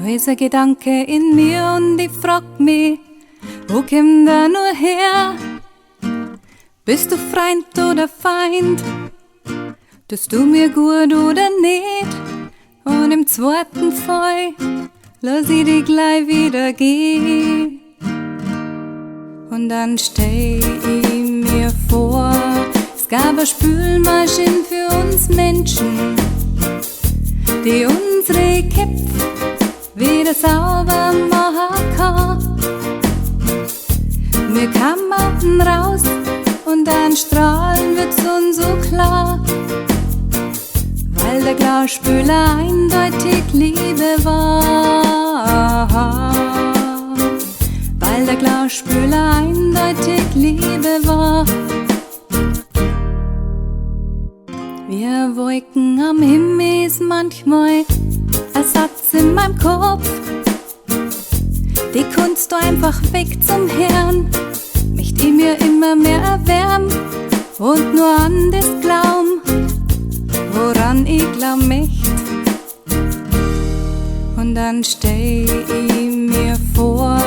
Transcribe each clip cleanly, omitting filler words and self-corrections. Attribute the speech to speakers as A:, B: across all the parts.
A: Da ist ein Gedanke in mir und ich frag mich, wo kommt der nur her? Bist du Freund oder Feind? Tust du mir gut oder nicht? Und im zweiten Fall lass ich dich gleich wieder gehen. Und dann stell ich mir vor, es gab eine Spülmaschine für uns Menschen, die unsere Köpfe wieder sauber machen kann. Wir kamen raus und dann strahlen wird's uns so klar, weil der Glasspüler eindeutig Liebe war. Weil der Glasspüler eindeutig Liebe war. Wir Wolken am Himmel ist manchmal ein Satz in meinem Kopf. Die Kunst einfach weg zum Herrn, möcht ich mir immer mehr erwärmen und nur an das glauben, woran ich glaub möcht. Und dann stell ich mir vor,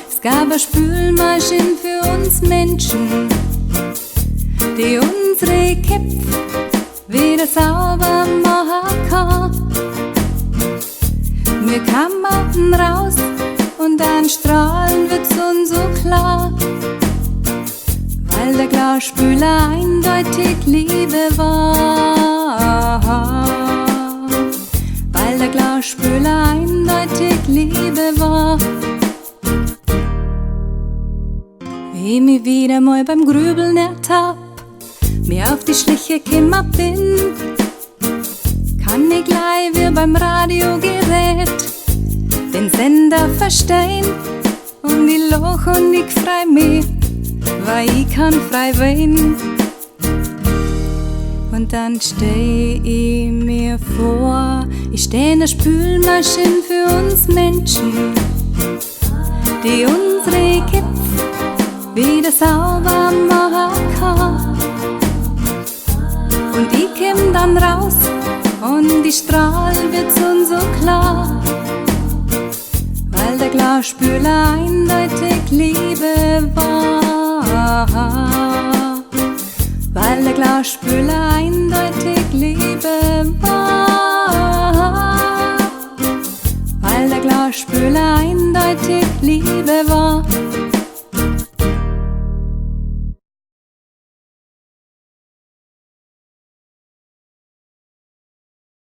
A: es gab eine Spülmaschine für uns Menschen, die unsere Köpfe wieder sauber machen kann. Wir kamen raus und dann strahlen wird's uns so klar, weil der Glasspüler eindeutig Liebe war. Weil der Glasspüler eindeutig Liebe war. Wie ich mich wieder mal beim Grübeln ertapp, mir auf die Schliche gekümmert bin, kann ich gleich wie beim Radiogerät den Sender verstehen und ich loch und ich freu mich, weil ich kann frei wählen. Und dann steh ich mir vor, ich steh in der Spülmaschine für uns Menschen, die unsere Köpfe wieder sauber machen kann. Und ich komm dann raus und die Strahl wird's uns so klar, weil der Glasspüler eindeutig Liebe war. Weil der Glasspüler eindeutig